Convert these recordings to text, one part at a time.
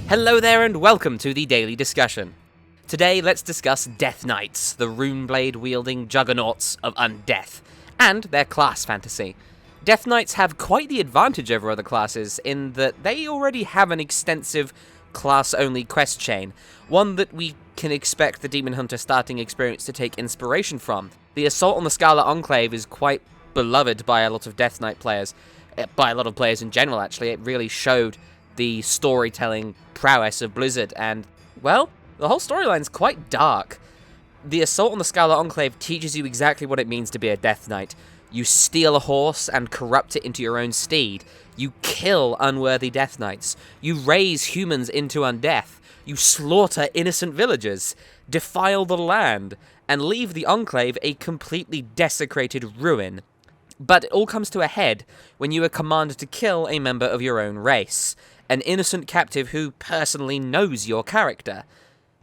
Hello there and welcome to the Daily Discussion. Today let's discuss Death Knights, the runeblade wielding juggernauts of undeath, and their class fantasy. Death Knights have quite the advantage over other classes in that they already have an extensive class-only quest chain, one that we can expect the Demon Hunter starting experience to take inspiration from. The Assault on the Scarlet Enclave is quite beloved by a lot of Death Knight players, by a lot of players in general actually. It really showed the storytelling prowess of Blizzard, and, well, the whole storyline's quite dark. The Assault on the Scarlet Enclave teaches you exactly what it means to be a Death Knight. You steal a horse and corrupt it into your own steed. You kill unworthy Death Knights. You raise humans into undeath. You slaughter innocent villagers, defile the land, and leave the Enclave a completely desecrated ruin. But it all comes to a head when you are commanded to kill a member of your own race, an innocent captive who personally knows your character.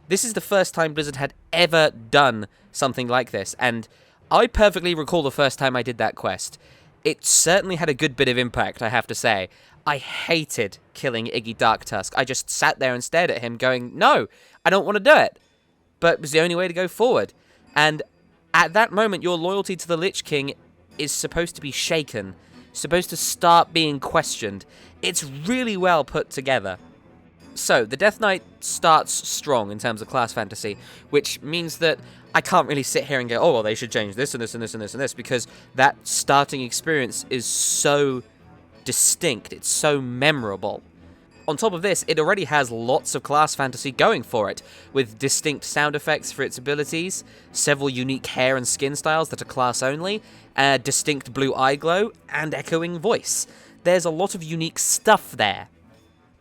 This is the first time Blizzard had ever done something like this, and I perfectly recall the first time I did that quest. It certainly had a good bit of impact, I have to say. I hated killing Iggy Darktusk. I just sat there and stared at him going, no, I don't want to do it. But it was the only way to go forward. And at that moment, your loyalty to the Lich King is supposed to be shaken, supposed to start being questioned. It's really well put together. So, the Death Knight starts strong in terms of class fantasy, which means that I can't really sit here and go, oh, well, they should change this and this and this and this and this, because that starting experience is so distinct, it's so memorable. On top of this, it already has lots of class fantasy going for it, with distinct sound effects for its abilities, several unique hair and skin styles that are class only, a distinct blue eye glow, and echoing voice. There's a lot of unique stuff there.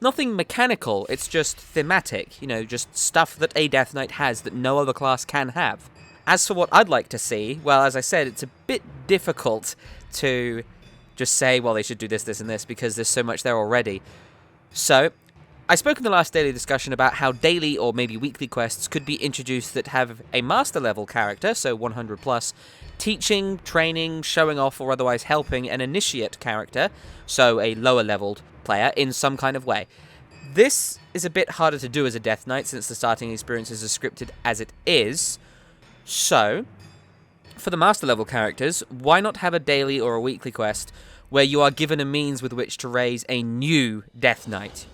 Nothing mechanical, it's just thematic, just stuff that a Death Knight has that no other class can have. As for what I'd like to see, well, as I said, it's a bit difficult to just say, well, they should do this, this, and this, because there's so much there already. So, I spoke in the last daily discussion about how daily or maybe weekly quests could be introduced that have a master level character, so 100 plus, teaching, training, showing off, or otherwise helping an initiate character, so a lower leveled player, in some kind of way. This is a bit harder to do as a Death Knight since the starting experience is as scripted as it is. So, for the master level characters, why not have a daily or a weekly quest where you are given a means with which to raise a new Death Knight?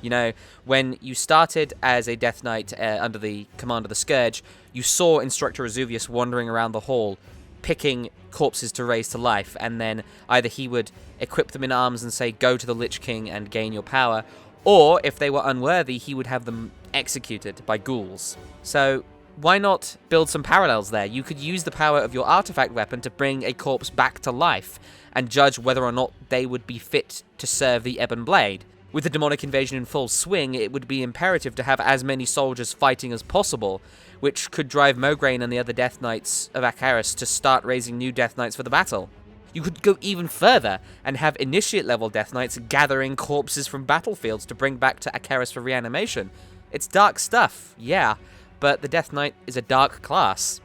When you started as a Death Knight under the command of the Scourge, you saw Instructor Azuvius wandering around the hall, picking corpses to raise to life, and then either he would equip them in arms and say, go to the Lich King and gain your power, or if they were unworthy, he would have them executed by ghouls. So, why not build some parallels there? You could use the power of your artifact weapon to bring a corpse back to life, and judge whether or not they would be fit to serve the Ebon Blade. With the demonic invasion in full swing, it would be imperative to have as many soldiers fighting as possible, which could drive Mograine and the other Death Knights of Akaris to start raising new Death Knights for the battle. You could go even further and have initiate-level Death Knights gathering corpses from battlefields to bring back to Akaris for reanimation. It's dark stuff, yeah, but the Death Knight is a dark class.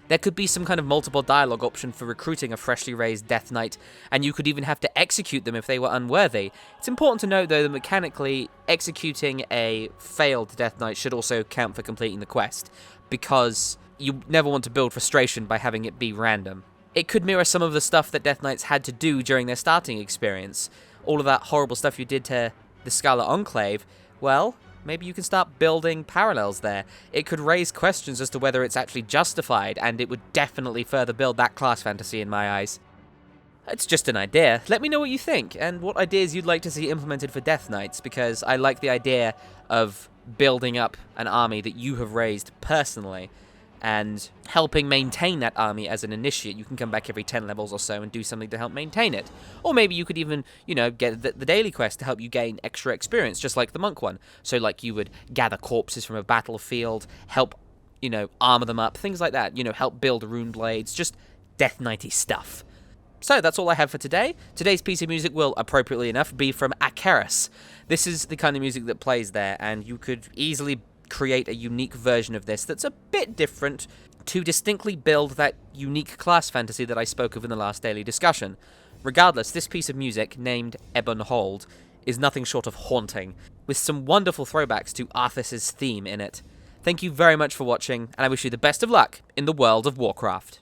There could be some kind of multiple dialogue option for recruiting a freshly raised Death Knight, and you could even have to execute them if they were unworthy. It's important to note, though, that mechanically, executing a failed Death Knight should also count for completing the quest, because you never want to build frustration by having it be random. It could mirror some of the stuff that Death Knights had to do during their starting experience. All of that horrible stuff you did to the Scarlet Enclave, well, maybe you can start building parallels there. It could raise questions as to whether it's actually justified, and it would definitely further build that class fantasy in my eyes. It's just an idea. Let me know what you think, and what ideas you'd like to see implemented for Death Knights, because I like the idea of building up an army that you have raised personally, and helping maintain that army as an initiate. You can come back every 10 levels or so and do something to help maintain it. Or maybe you could even, get the daily quest to help you gain extra experience, just like the monk one. So, like, you would gather corpses from a battlefield, help, armor them up, things like that. Help build rune blades, just Death Knighty stuff. So, that's all I have for today. Today's piece of music will, appropriately enough, be from Akaris. This is the kind of music that plays there, and you could easily create a unique version of this that's a bit different to distinctly build that unique class fantasy that I spoke of in the last daily discussion. Regardless, this piece of music, named Ebon Hold, is nothing short of haunting. with some wonderful throwbacks to Arthas's theme in it. Thank you very much for watching, and I wish you the best of luck in the world of Warcraft.